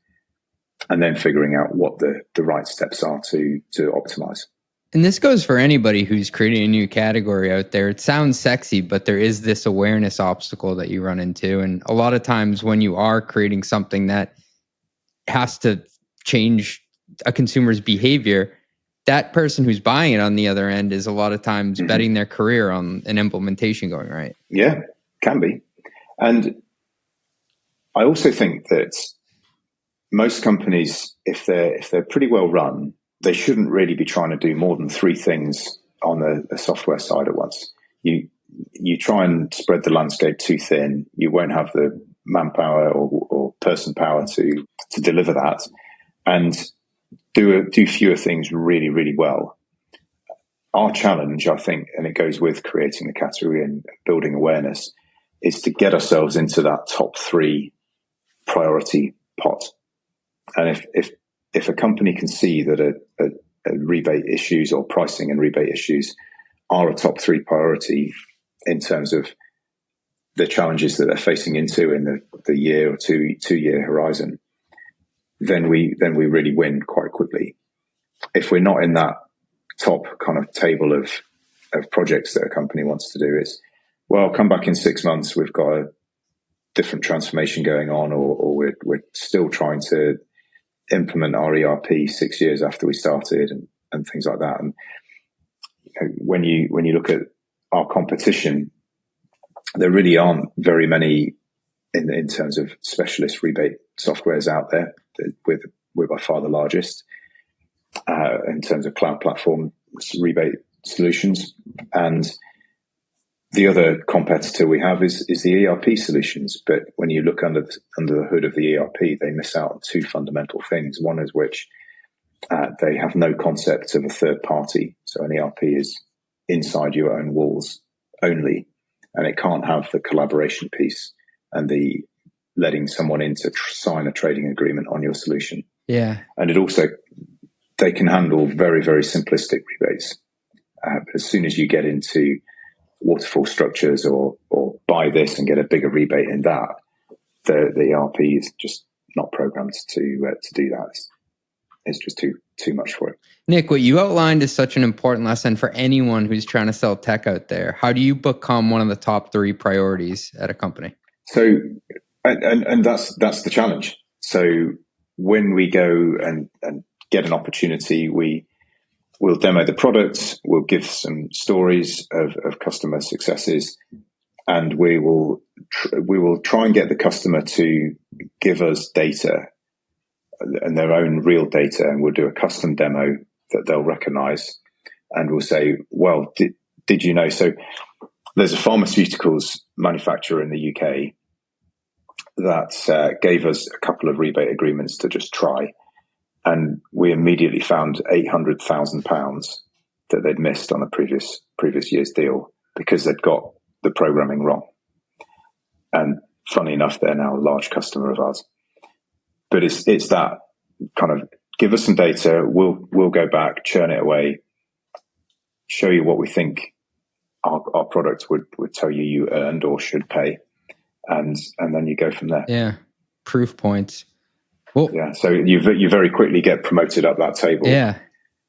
and then figuring out what the right steps are to optimize. And this goes for anybody who's creating a new category out there. It sounds sexy, but there is this awareness obstacle that you run into. And a lot of times when you are creating something that has to change a consumer's behavior, that person who's buying it on the other end is a lot of times betting their career on an implementation going right. Yeah, can be. And I also think that most companies, if they're pretty well run, they shouldn't really be trying to do more than 3 things on the software side at once. You try and spread the landscape too thin, you won't have the manpower or person power to deliver that, and do fewer things really, really well. Our challenge, I think, and it goes with creating the category and building awareness, is to get ourselves into that top 3 priority pot. And if a company can see that a rebate issues or pricing and rebate issues are a top 3 priority in terms of the challenges that they're facing into in the year or 2-year horizon, then we really win quite quickly. If we're not in that top kind of table of projects that a company wants to do, is, well, come back in 6 months, we've got a different transformation going on, or we're still trying to implement our ERP 6 years after we started, and things like that. And when you look at our competition, there really aren't very many in terms of specialist rebate softwares out there. We're by far the largest in terms of cloud platform rebate solutions. And the other competitor we have is the ERP solutions. But when you look under the hood of the ERP, they miss out on 2 fundamental things. One is which they have no concept of a third party. So an ERP is inside your own walls only, and it can't have the collaboration piece and the letting someone in to sign a trading agreement on your solution. Yeah. And it also, they can handle very, very simplistic rebates. As soon as you get into waterfall structures or buy this and get a bigger rebate in that, the ERP is just not programmed to do that. It's just too much for it. Nick, what you outlined is such an important lesson for anyone who's trying to sell tech out there. How do you become one of the top 3 priorities at a company? So, and that's the challenge. So when we go and get an opportunity, we'll demo the product, we'll give some stories of customer successes, and we will try and get the customer to give us data and their own real data, and we'll do a custom demo that they'll recognize. and we'll say, well, did you know? So there's a pharmaceuticals manufacturer in the UK that gave us a couple of rebate agreements to just try. And we immediately found £800,000 that they'd missed on a previous year's deal because they'd got the programming wrong. And funny enough, they're now a large customer of ours. But it's that kind of, give us some data, we'll go back, churn it away, show you what we think our product would tell you earned or should pay, and then you go from there. Yeah, proof points. Well, yeah, so you very quickly get promoted up that table. Yeah,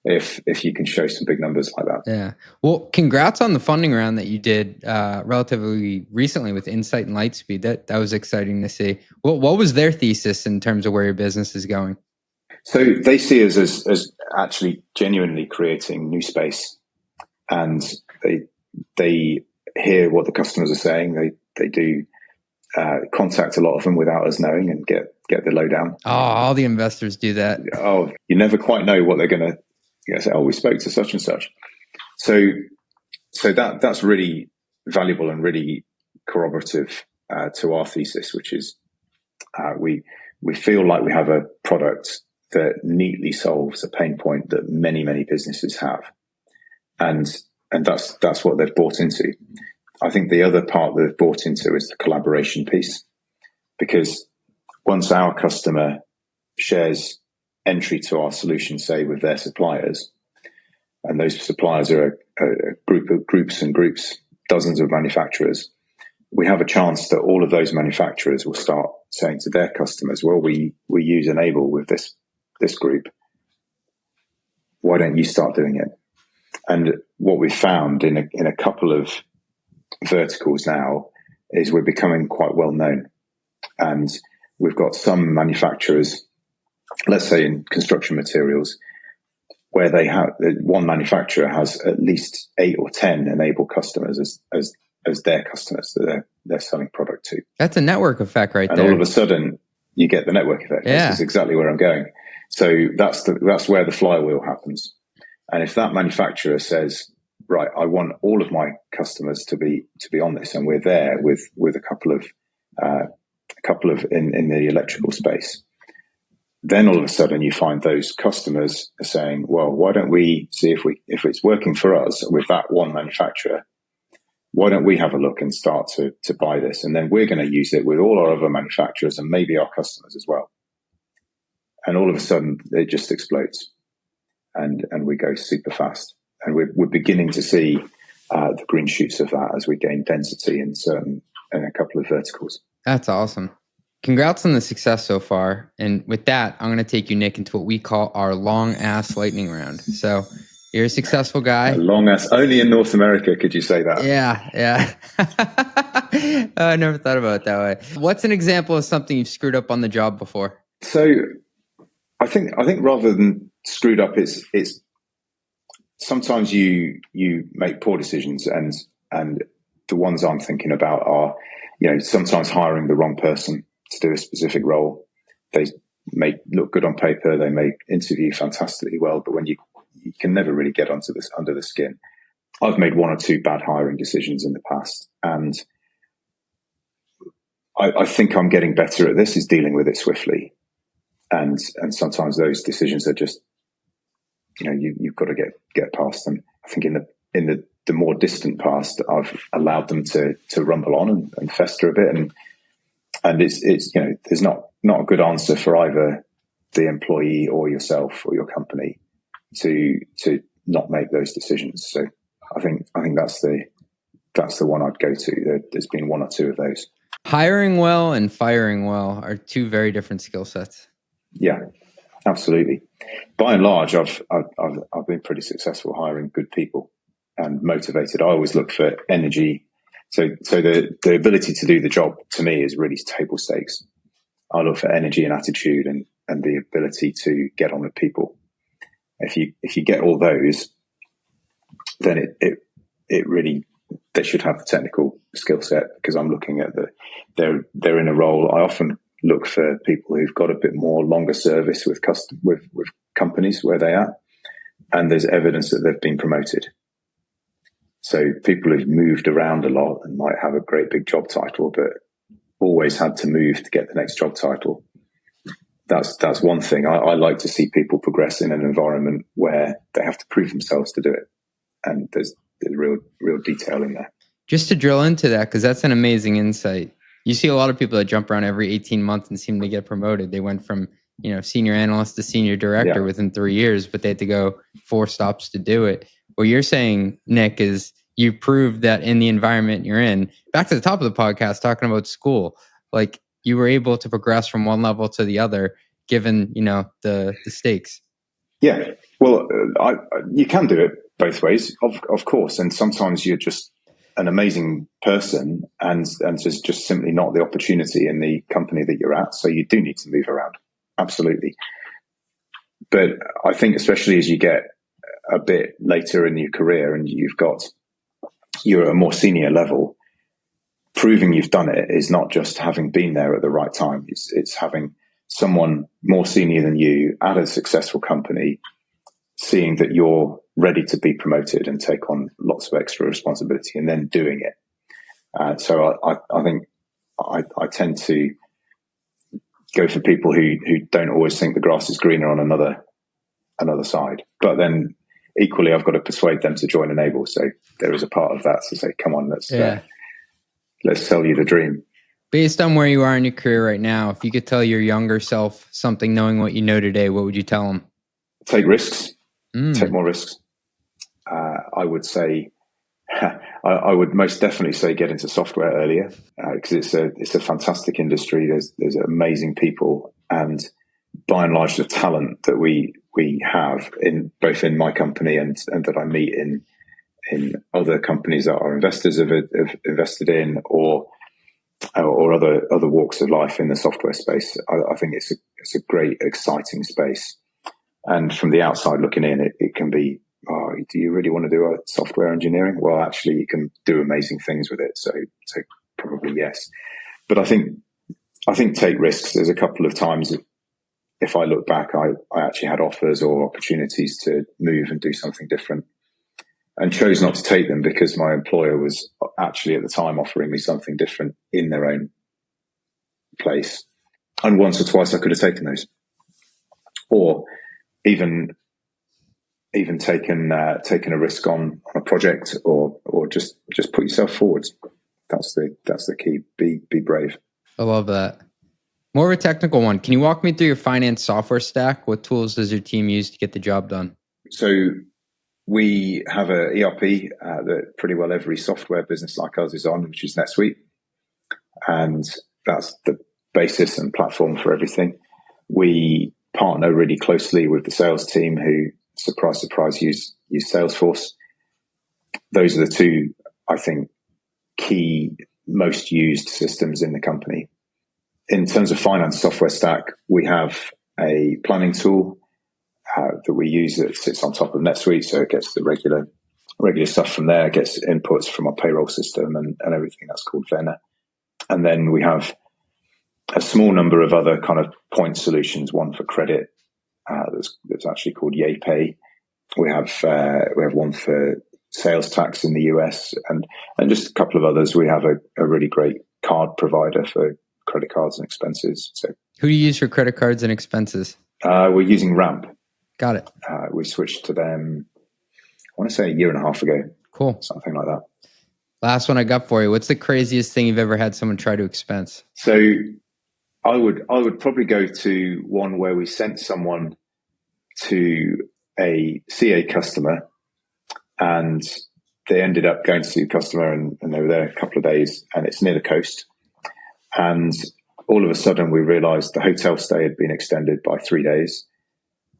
if you can show some big numbers like that. Yeah. Well, congrats on the funding round that you did relatively recently with Insight and Lightspeed. That was exciting to see. What was their thesis in terms of where your business is going? So they see us as actually genuinely creating new space, and they hear what the customers are saying. They do contact a lot of them without us knowing and get the lowdown. Oh, all the investors do that. Oh, you never quite know what they're going to say. Oh, we spoke to such and such. So that's really valuable and really corroborative to our thesis, which is we feel like we have a product that neatly solves a pain point that many businesses have, and that's what they've bought into. I think the other part that they've bought into is the collaboration piece, because once our customer shares entry to our solution, say with their suppliers, and those suppliers are a group of groups, dozens of manufacturers, we have a chance that all of those manufacturers will start saying to their customers, well, we use Enable with this group. Why don't you start doing it? And what we've found in a couple of verticals now is we're becoming quite well known. And we've got some manufacturers, let's say in construction materials, where they have one manufacturer has at least 8 or 10 Enable customers as their customers that they're selling product to. That's a network effect right and there. And all of a sudden you get the network effect. Yeah. This is exactly where I'm going. So that's where the flywheel happens. And if that manufacturer says, right, I want all of my customers to be on this, and we're there with a couple of in the electrical space, then all of a sudden you find those customers are saying, well, why don't we see if it's working for us with that one manufacturer? Why don't we have a look and start to buy this? And then we're going to use it with all our other manufacturers and maybe our customers as well. And all of a sudden it just explodes, and we go super fast. And we're beginning to see the green shoots of that as we gain density in a couple of verticals. That's awesome. Congrats on the success so far. And with that, I'm going to take you, Nick, into what we call our long ass lightning round. So you're a successful guy. A long ass, only in North America could you say that? Yeah. I never thought about it that way. What's an example of something you've screwed up on the job before? So I think rather than screwed up, it's sometimes you make poor decisions, and the ones I'm thinking about are, sometimes hiring the wrong person to do a specific role. They may look good on paper, they may interview fantastically well, but when you can never really get under the skin. I've made 1 or 2 bad hiring decisions in the past, and I think I'm getting better at this, is dealing with it swiftly. And sometimes those decisions are just, you've got to get past them. I think in the more distant past, I've allowed them to rumble on and fester a bit, and it's there's not a good answer for either the employee or yourself or your company to not make those decisions. So I think that's the one I'd go to. There's been 1 or 2 of those. Hiring well and firing well are 2 very different skill sets. Yeah, absolutely. By and large, I've been pretty successful hiring good people and motivated. I always look for energy. So the ability to do the job to me is really table stakes. I look for energy and attitude and the ability to get on with people. If you get all those, then it really, they should have the technical skill set, because I'm looking at they're in a role. I often look for people who've got a bit more longer service with companies where they are. and there's evidence that they've been promoted. So people who've moved around a lot and might have a great big job title, but always had to move to get the next job title. That's one thing. I like to see people progress in an environment where they have to prove themselves to do it. And there's real detail in there. Just to drill into that, because that's an amazing insight. You see a lot of people that jump around every 18 months and seem to get promoted. They went from, senior analyst to senior director within 3 years, but they had to go 4 stops to do it. What you're saying, Nick, is you proved that in the environment you're in. Back to the top of the podcast, talking about school, like you were able to progress from one level to the other, given, the stakes. Yeah. Well, you can do it both ways, of course. And sometimes you're just an amazing person and there's just simply not the opportunity in the company that you're at. So you do need to move around. Absolutely. But I think especially as you get a bit later in your career and you're at a more senior level, proving you've done it is not just having been there at the right time. It's having someone more senior than you at a successful company seeing that you're ready to be promoted and take on lots of extra responsibility and then doing it. So I think I tend to go for people who don't always think the grass is greener on another side. But then equally, I've got to persuade them to join Enable. So there is a part of that to say, come on, let's sell you the dream. Based on where you are in your career right now, if you could tell your younger self something knowing what you know today, what would you tell them? Take risks. Take more risks. I would say, I would most definitely say get into software earlier because it's a fantastic industry. There's amazing people, and by and large, the talent that we have in both in my company and that I meet in other companies that our investors have invested in or other walks of life in the software space. I think it's a great, exciting space. And from the outside looking in, it can be, do you really want to do a software engineering? Well, actually, you can do amazing things with it. So probably yes. But I think take risks. There's a couple of times, if I look back, I actually had offers or opportunities to move and do something different and chose not to take them because my employer was actually at the time offering me something different in their own place. And once or twice I could have taken those. Or even taken a risk on a project or just put yourself forward. That's the key. Be brave. I love that. More of a technical one. Can you walk me through your finance software stack? What tools does your team use to get the job done? So we have a ERP that pretty well every software business like us is on, which is NetSuite. And that's the basis and platform for everything. We partner really closely with the sales team who, surprise, use Salesforce. Those are the two, I think, key, most used systems in the company. In terms of finance software stack, we have a planning tool that we use that sits on top of NetSuite. So it gets the regular stuff from there, gets inputs from our payroll system and everything. That's called Vanta. And then we have a small number of other kind of point solutions, one for credit that's actually called YayPay. We have one for sales tax in the US and just a couple of others. We have a really great card provider for credit cards and expenses. So who do you use for credit cards and expenses? We're using Ramp. Got it. We switched to them, I want to say a year and a half ago. Cool. Something like that. Last one I got for you. What's the craziest thing you've ever had someone try to expense? So I would probably go to one where we sent someone to a CA customer and they ended up going to see the customer and they were there a couple of days and it's near the coast. And all of a sudden we realized the hotel stay had been extended by 3 days.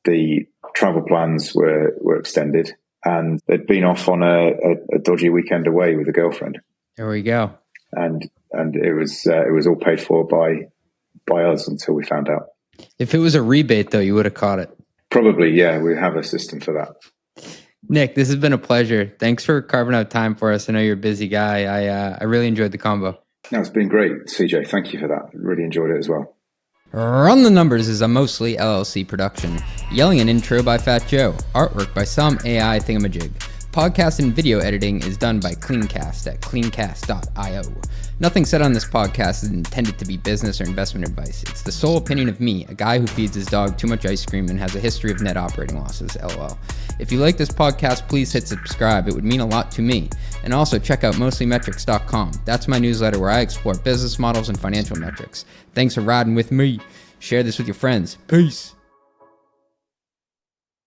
The travel plans were extended and they'd been off on a dodgy weekend away with a girlfriend. There we go. And it was all paid for by us until we found out. If it was a rebate though, you would have caught it. Probably, yeah. We have a system for that. Nick, this has been a pleasure. Thanks for carving out time for us. I know you're a busy guy. I really enjoyed the combo. No, it's been great, CJ. Thank you for that. Really enjoyed it as well. Run the Numbers is a mostly LLC production. Yelling an intro by Fat Joe. Artwork by some AI thingamajig. Podcast and video editing is done by Cleancast at cleancast.io. Nothing said on this podcast is intended to be business or investment advice. It's the sole opinion of me, a guy who feeds his dog too much ice cream and has a history of net operating losses, lol. If you like this podcast, please hit subscribe. It would mean a lot to me. And also check out mostlymetrics.com. That's my newsletter where I explore business models and financial metrics. Thanks for riding with me. Share this with your friends. Peace.